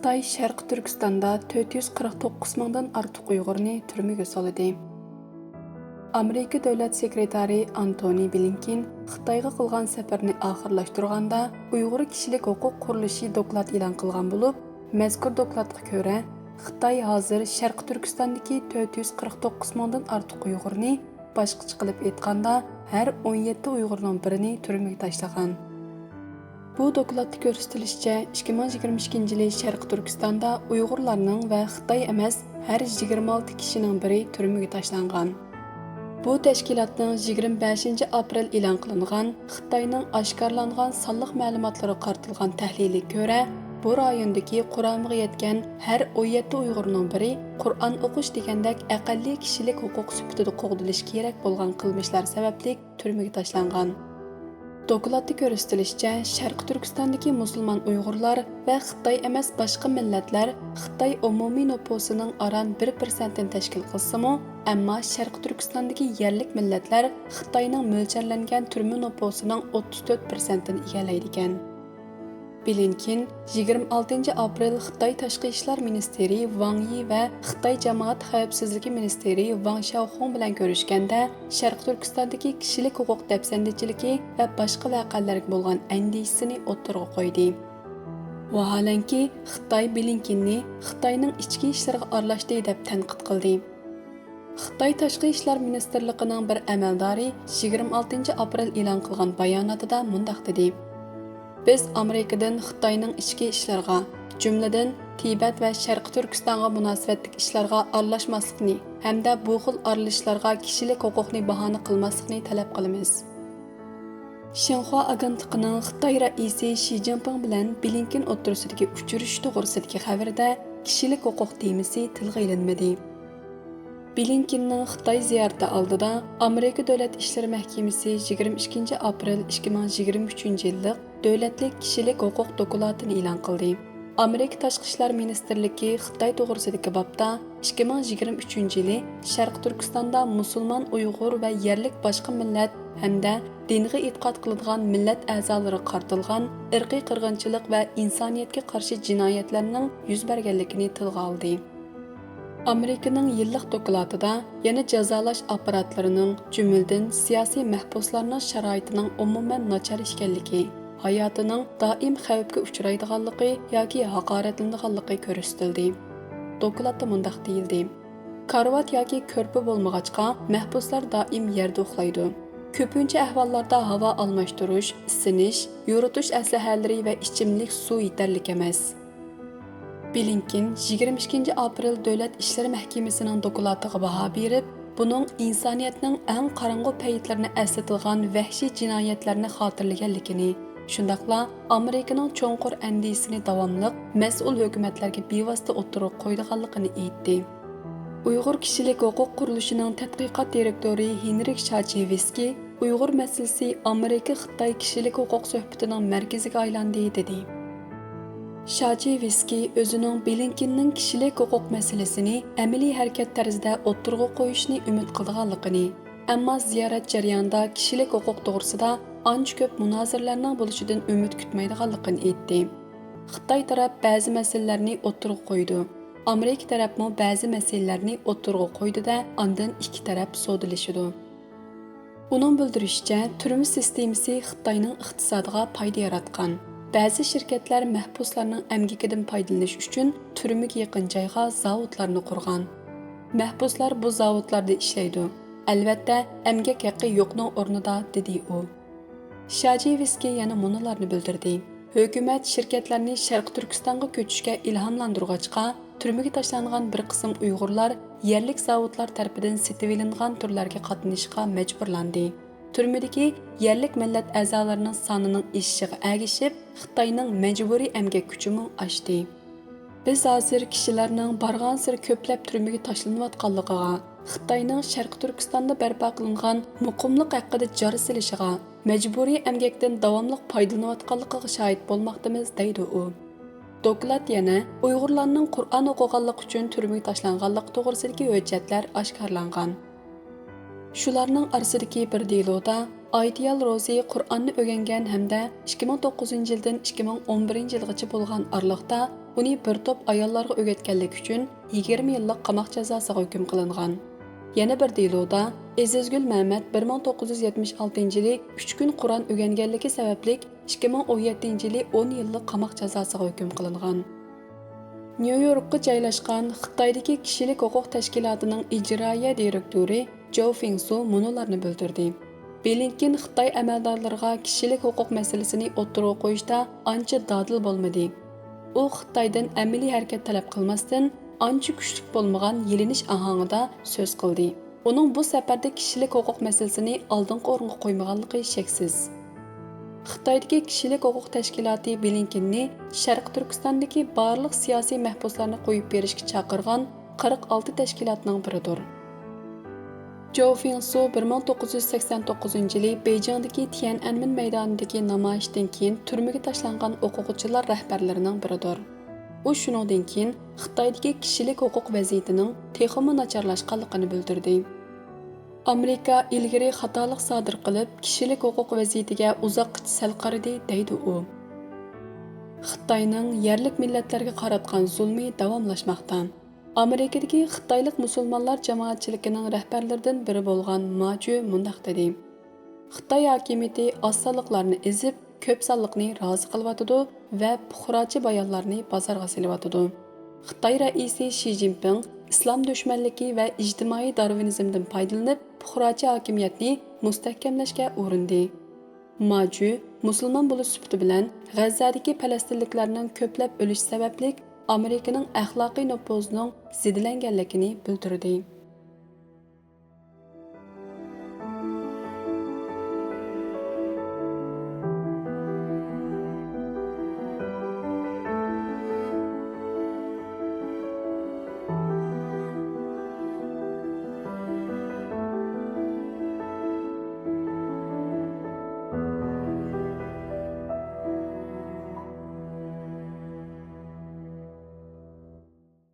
Xitoy Sharqi Turkistonda 449 mingdan ortiq Uyg'urni turmaga soldi. Amerika davlat sekretari Antony Blinken Xitoyga qilgan safarini oxirlashtirganda Uyg'ur kishilik huquq qurilishi doklad e'lon qilgan bo'lib, mazkur dokladga ko'ra, Xitoy hozir Sharqi Turkistondagi 449 mingdan ortiq Uyg'urni boshqacha qilib aytganda har 17 Uyg'urning birini turmaga tashlagan. Bu dokladda ko'rsatilishicha, 2022 yil Sharqi Turkistonda Uyg'urlarning va Xitoy emas, har 26 kishining biri turmaga tashlangan. Bu tashkilotning 25 aprel e'lon qilingan Xitoyning oshkorlangan sonliq ma'lumotlariga qaratilgan tahliliga ko'ra, bu rayondagi quramiga yetgan har 17 Uyg'urning biri Qur'on o'qish degandek aqalliy kishilik huquq sifatida qo'g'dilishi kerak bo'lgan qilmishlar sababli turmaga tashlangan. Dokladda ko'rsatilishicha, Sharqi Turkistondagi musulmon Uyg'urlar va Xitoy emas boshqa millatlar Xitoy umumiy nufusining aran 1% ni tashkil qilsa-mu, ammo Sharqi Turkistondagi yerlik millatlar Xitoyning mo'ljallangan turma nufusining 34% ni egallaydi ekan. Blinken 26 aprel Xitoy Tashqi ishlar ministri Wang Yi va Xitoy jamoat xavfsizligi ministri Wang Xiaohong bilan ko'rishganda Sharq Turkistondagi kishilik huquq dafsandichiligi va boshqa voqealarga bo'lgan andishisini o'ttirg'a qo'ydi. Vaholanki, Xitoy Blinkenni Xitoyning ichki ishlariga aralashdi deb tanqid qildi. Xitoy Tashqi ishlar ministrligining bir amaldori 26 aprel e'lon qilgan bayonotida mundaq dedi: Biz Amerikadan Xitoyning ichki ishlarga, jumladan Tibet va Sharqi Turkistonga munosabatli ishlarga aralashmaslikni hamda bu xil aralashishlarga kishilik huquqni bahona qilmaslikni talab qilamiz. Xinhua agentligining Xitoy raisi Xi Jinping bilan Blinken o'tirisidagi uchrashuv to'g'risidagi xabarda kishilik huquq temasi tilga ilinmadi. Blinkenning Xitoy ziyorati oldida Amerika Davlat ishlari mahkamasi 22 aprel 2023 yillik davlatlik kishilik huquq dokladini e'lon qildi. Amerika Tashqi ishlar ministrligi Xitoy to'g'risidagi bobda 2023 yili Sharq Turkistonda musulmon Uyg'ur va yerlik boshqa millat hamda dinga e'tiqod qiladigan millat a'zolari qaratilgan irqiy qirg'inchilik va insoniyatga qarshi jinoyatlarning yuz berganligini tilga oldi. Amerikaning yillik dokladida yana jazolash apparatlarining, jumladan siyosiy mahbuslarning sharoitining umuman nachar ekanligi, hayotining doim xavfga uchraydiganligi yoki haqoratlanadiganligi ko'rsatildi. Dokladda mundaq deyildi: Karvat yoki ko'rpa bo'lmag'achqa mahbuslar doim yerda uxlaydi. Ko'pincha ahvollarda havo almashtirish, isinish, yoritish aslahalari va ichimlik suv yetarli emas. Blinken 22 aprel Davlat ishlari mahkamasining dokladiga baho berib, buning insoniyatning eng qorong'u paytlarini eslatadigan vahshiy jinoyatlarni xotirlaganligini, shundaqla Amerikaning cho'nqur andisini davomli mas'ul hukumatlarga bevosita o'tirib qo'ydiganligini aytdi. Uyg'ur kishilik huquq qurilishining tadqiqot direktori Henrik Shacheviski Uyg'ur masalasi Amerika-Xitoy kishilik huquq suhbatining markaziga aylandi dedi. Shacheviski o'zining Blinkenning kishilik huquq masalasini amaliy harakat tarzida o'ttirg'a qo'yishni umid qilganligini, ammo ziyorat jarayonida kishilik huquq to'g'risida ancha ko'p munozaralarning bo'lishidan umid kutmaydiganligini aytdi. Xitoy taraf ba'zi masalalarni o'ttirg'a qo'ydi. Amerika tarafmi ba'zi masalalarni o'ttirg'a qo'ydi-da, ondan ikki taraf sodilashidi. Uning bildirishicha, turmush sistemasi Xitoyning iqtisodiga foyda yaratgan. Ba'zi shirkatlar mahbuslarning amgikidan foydalanish uchun turmaga yaqin joyga zavodlarni qurgan. Mahbuslar bu zavodlarda ishlaydi. Albatta, amgak haqqi yo'qning o'rnida, dedi u. Shacheviski yana munolarni bildirdi. Hukumat shirkatlarni Sharq Turkistonga ko'chishga ilhomlantirg'achqa, turmaga tashlangan bir qism Uyg'urlar yerlik zavodlar tarafidan setib olingan turlarga qatnashishga majburlandi. Turmadagi yerlik millat a'zolarining sonining oshishiga ergishib, Xitoyning majburiy emgak kuchimi oshdi. Biz hozir kishilarning barg'ansir ko'plab turmaga tashlanayotganligiga, Xitoyning Sharq Turkistonda barpo qilingan muqimlik haqida jar silishiga, majburiy emgakdan davomli foydalanayotganligiga shohid bo'lmoqdamiz, deydi u. Doklad yana Uyg'urlarning Qur'on o'qiganligi uchun turmaga tashlanganligi to'g'risidagi hujjatlar oshkorlangan. Shularning orasidagi bir deloda Aytiyal Rozi Qur'onni o'rgangan hamda 2009 yildan 2011 yilgacha bo'lgan oralig'da uni bir top ayollarga o'rgatganlik uchun 20 yillik qamoq jazosiga hukm qilingan. Yana bir deloda Ezizgul Mehmet 1976-yili 3 kun Qur'on o'rganganligi sababli 2017-yili 10 yillik qamoq jazosiga hukm qilingan. Nyu-Yorkka joylashgan Xitoydagi kishilik huquq tashkilotining ijroiya direktori Jo Fingsu munolarni bildirdi. Blinken Xitoy amaldorlariga kishilik huquq masalasini o'ttirib qo'yishda ancha dodil bo'lmadi. U Xitoydan amaliy harakat talab qilmasdan ancha kuchli bo'lmagan yelinish ahangida so'z qildi. Uning bu safarda kishilik huquq masalasini oldingi o'ringa qo'ymaganligi shaksiz. Xitoydagi kishilik huquq tashkiloti Blinkenni Sharq Turkistondagi barliq siyosiy mahbuslarni qo'yib berishga chaqirgan 46 tashkilotning biridir. Jo Fingsu 1989-yili Beyjingdagi Tiananmen maydonidagi namoyishdan keyin turmaga tashlangan o'quvchilar rahbarlarining biridir. U shuningdek keyin Xitoydagi kishilik huquq vaziyatining texmi nacharlashganligini bildirdi. Amerika ilgari xatolik sodir qilib, kishilik huquq vaziyatiga uzoqqa sal qaradi, deydi u. Xitoyning yerlik millatlarga qaratgan zulmi davomlashmoqda. Amerikadagi Xitoylik musulmonlar jamoatchiligining rahbarlaridan biri bo'lgan Maju mundaq dedi. Xitoy hokimiyati oz sonliqlarni ezib, ko'p sonliqni rozi qilyotidi va puxrochi bayonlarni bozorga solyotidi. Xitoy raisi Shi Jinping islom dushmanligi va ijtimoiy darvinizmdan foydalanib, puxrochi hokimiyatni mustahkamlashga urindi. Maju musulmon bo'lish sifati bilan G'azzadagi falastinliklarning ko'plab o'lish sababli Amerikaning axloqiy nufuzining zidilanganligini bildirdi.